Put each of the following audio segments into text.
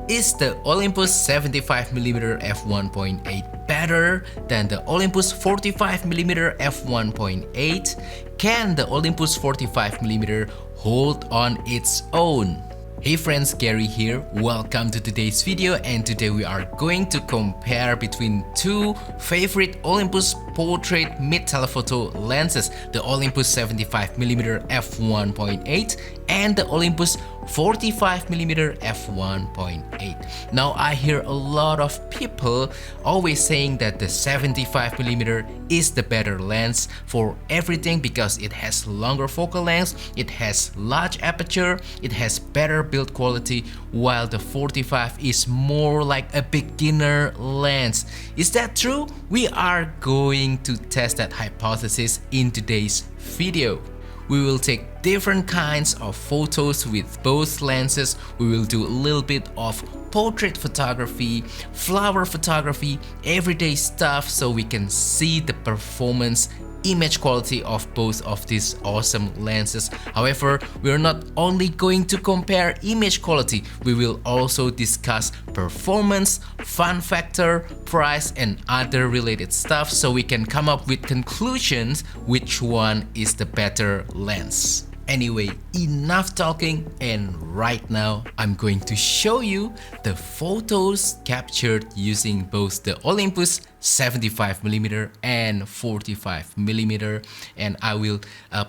Is the Olympus 75mm f1.8 better than the Olympus 45mm f1.8? Can the Olympus 45mm hold on its own? Hey friends, Gary here. Welcome to today's video, and today we are going to compare between two favorite Olympus portrait mid-telephoto lenses, the Olympus 75mm f1.8 and the Olympus 45mm f1.8. Now I hear a lot of people always saying that the 75mm is the better lens for everything because it has longer focal length, it has large aperture, it has better build quality, while the 45 is more like a beginner lens. Is that true? We are going to test that hypothesis in today's video. We will take different kinds of photos with both lenses. We will do a little bit of portrait photography, flower photography, everyday stuff, so we can see the performance, image quality of both of these awesome lenses. However, we are not only going to compare image quality, we will also discuss performance, fun factor, price, and other related stuff, so we can come up with conclusions which one is the better lens. Anyway, enough talking, and right now I'm going to show you the photos captured using both the Olympus 75mm and 45mm, and I will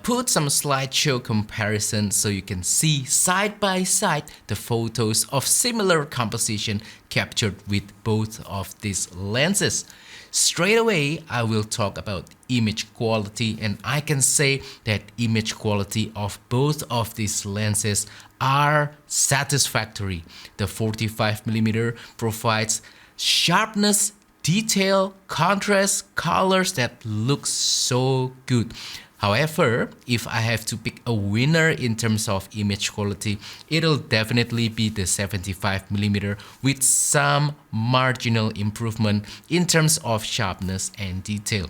put some slideshow comparison so you can see side by side the photos of similar composition captured with both of these lenses. Straight away, I will talk about image quality, and I can say that image quality of both of these lenses are satisfactory. The 45mm provides sharpness, detail, contrast, colors that look so good. However, if I have to pick a winner in terms of image quality, it'll definitely be the 75mm with some marginal improvement in terms of sharpness and detail.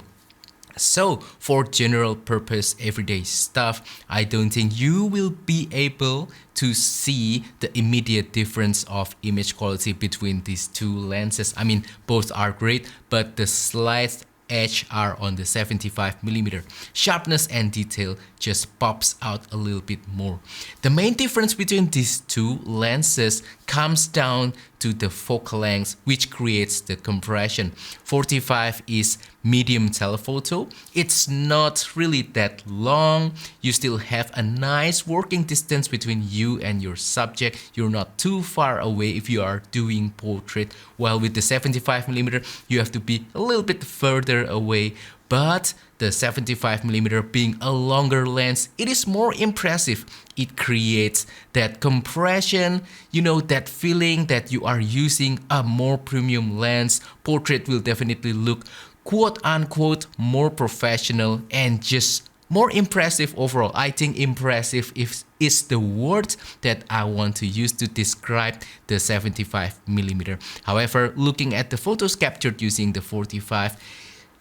So, for general purpose everyday stuff, I don't think you will be able to see the immediate difference of image quality between these two lenses. I mean, both are great, but the slight edge are on the 75mm. Sharpness and detail just pops out a little bit more. The main difference between these two lenses comes down to the focal length, which creates the compression. 45 is medium telephoto. It's not really that long. You still have a nice working distance between you and your subject. You're not too far away if you are doing portrait, while with the 75mm you have to be a little bit further away. But the 75mm being a longer lens, it is more impressive. It creates that compression, you know, that feeling that you are using a more premium lens. Portrait will definitely look quote-unquote more professional and just more impressive overall. I think impressive is the word that I want to use to describe the 75mm. However, looking at the photos captured using the 45,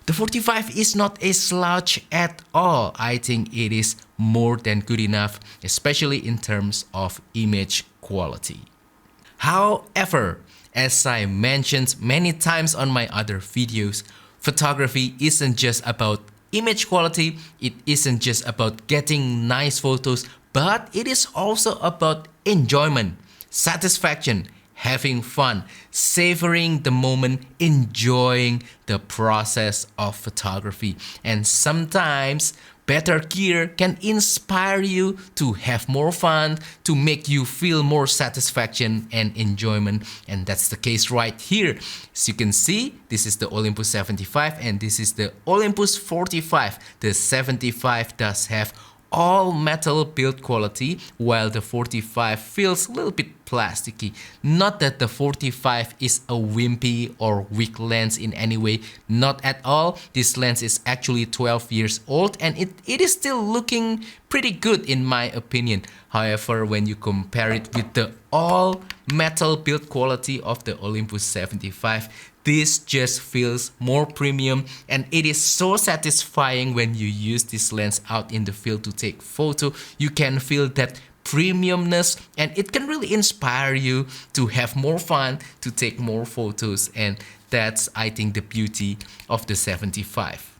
the 45 is not a slouch at all. I think it is more than good enough, especially in terms of image quality. However, as I mentioned many times on my other videos, photography isn't just about image quality, it isn't just about getting nice photos, but it is also about enjoyment, satisfaction, having fun, savoring the moment, enjoying the process of photography. And sometimes better gear can inspire you to have more fun, to make you feel more satisfaction and enjoyment. And that's the case right here. As you can see, this is the Olympus 75 and this is the Olympus 45. The 75 does have all metal build quality, while the 45 feels a little bit plasticky. Not that the 45 is a wimpy or weak lens in any way, not at all. This lens is actually 12 years old and it is still looking pretty good in my opinion. However, when you compare it with the all metal build quality of the Olympus 75, this just feels more premium, and it is so satisfying when you use this lens out in the field to take photo. You can feel that premiumness, and it can really inspire you to have more fun, to take more photos, and that's, I think, the beauty of the 75.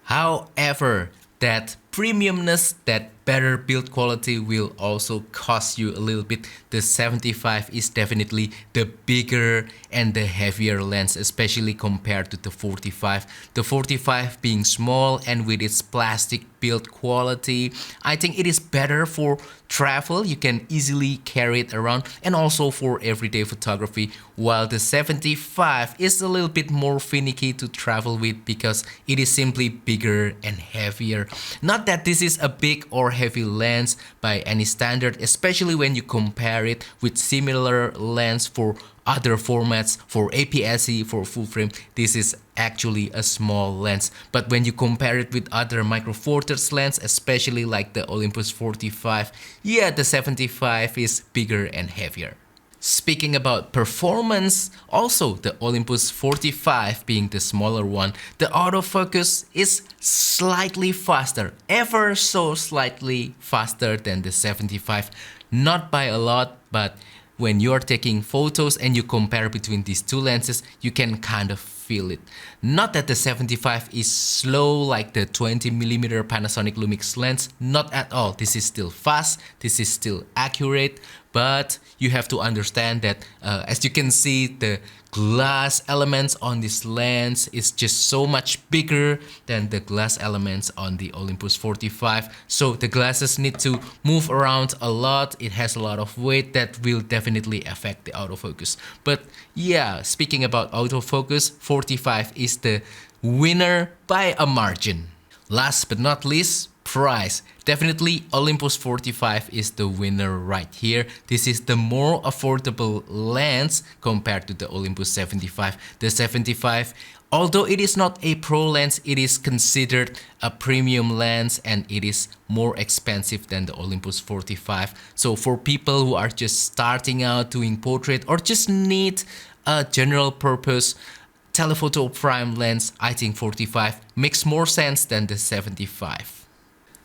However, that premiumness, that better build quality will also cost you a little bit. The 75 is definitely the bigger and the heavier lens, especially compared to the 45. The 45 being small and with its plastic build quality, I think it is better for travel. You can easily carry it around, and also for everyday photography, while the 75 is a little bit more finicky to travel with because it is simply bigger and heavier. Not that this is a big or heavy lens by any standard, especially when you compare it with similar lens for other formats, for APS-C, for full frame. This is actually a small lens, but when you compare it with other micro four thirds lens, especially like the Olympus 45, yeah, the 75 is bigger and heavier. Speaking about performance, also the Olympus 45 being the smaller one, the autofocus is slightly faster, ever so slightly faster than the 75. Not by a lot, but when you're taking photos and you compare between these two lenses, you can kind of feel it. Not that the 75 is slow like the 20mm Panasonic Lumix lens, not at all. This is still fast, this is still accurate, but you have to understand that as you can see, the glass elements on this lens is just so much bigger than the glass elements on the Olympus 45. So the glasses need to move around a lot. It has a lot of weight that will definitely affect the autofocus. But yeah, speaking about autofocus, 45 is the winner by a margin. Last but not least, price. Definitely Olympus 45 is the winner right here. This is the more affordable lens compared to the Olympus 75. The 75, although it is not a pro lens, it is considered a premium lens and it is more expensive than the Olympus 45. So for people who are just starting out doing portrait or just need a general purpose telephoto prime lens, I think 45 makes more sense than the 75.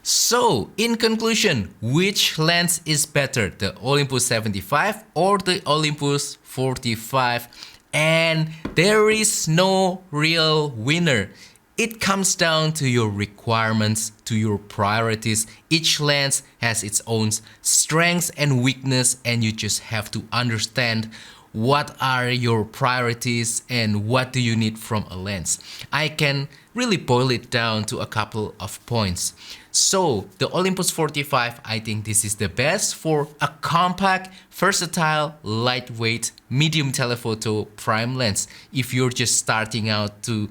So, in conclusion, which lens is better, the Olympus 75 or the Olympus 45? And there is no real winner. It comes down to your requirements, to your priorities. Each lens has its own strengths and weakness, and you just have to understand what are your priorities and what do you need from a lens. I can really boil it down to a couple of points. So the Olympus 45, I think this is the best for a compact, versatile, lightweight, medium telephoto prime lens. If you're just starting out to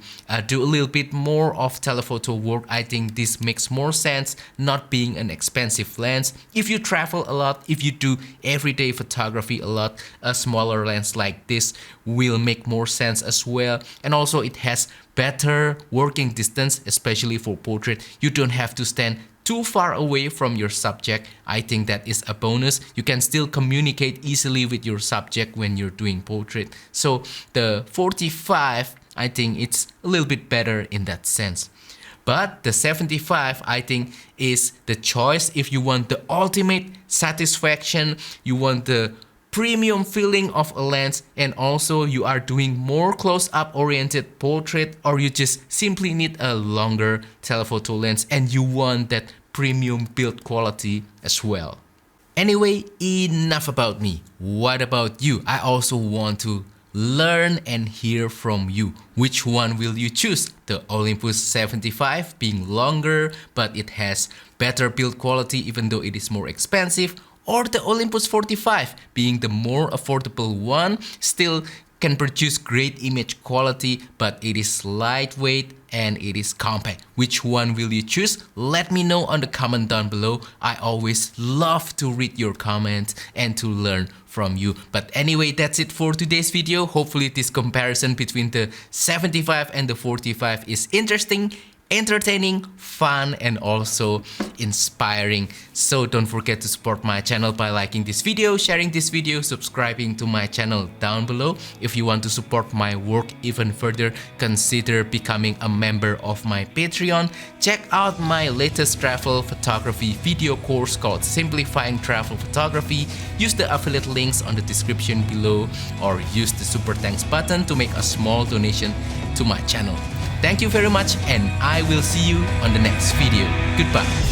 do a little bit more of telephoto work, I think this makes more sense, not being an expensive lens. If you travel a lot, if you do everyday photography a lot, a smaller lens like this will make more sense as well. And also it has better working distance, especially for portrait. You don't have to stand too far away from your subject. I think that is a bonus. You can still communicate easily with your subject when you're doing portrait. So the 45, I think it's a little bit better in that sense. But the 75, I think, is the choice if you want the ultimate satisfaction, you want the premium feeling of a lens, and also you are doing more close-up oriented portrait, or you just simply need a longer telephoto lens and you want that premium build quality as well. Anyway, enough about me. What about you? I also want to learn and hear from you. Which one will you choose? The Olympus 75 being longer, but it has better build quality even though it is more expensive, or the Olympus 45 being the more affordable one, still can produce great image quality, but it is lightweight and it is compact. Which one will you choose? Let me know on the comment down below. I always love to read your comments and to learn from you. But anyway, that's it for today's video. Hopefully this comparison between the 75 and the 45 is interesting entertaining, fun, and also inspiring. So don't forget to support my channel by liking this video, sharing this video, subscribing to my channel down below. If you want to support my work even further, consider becoming a member of my Patreon. Check out my latest travel photography video course called Simplifying Travel Photography. Use the affiliate links on the description below or use the super thanks button to make a small donation to my channel. Thank you very much, and I will see you on the next video. Goodbye.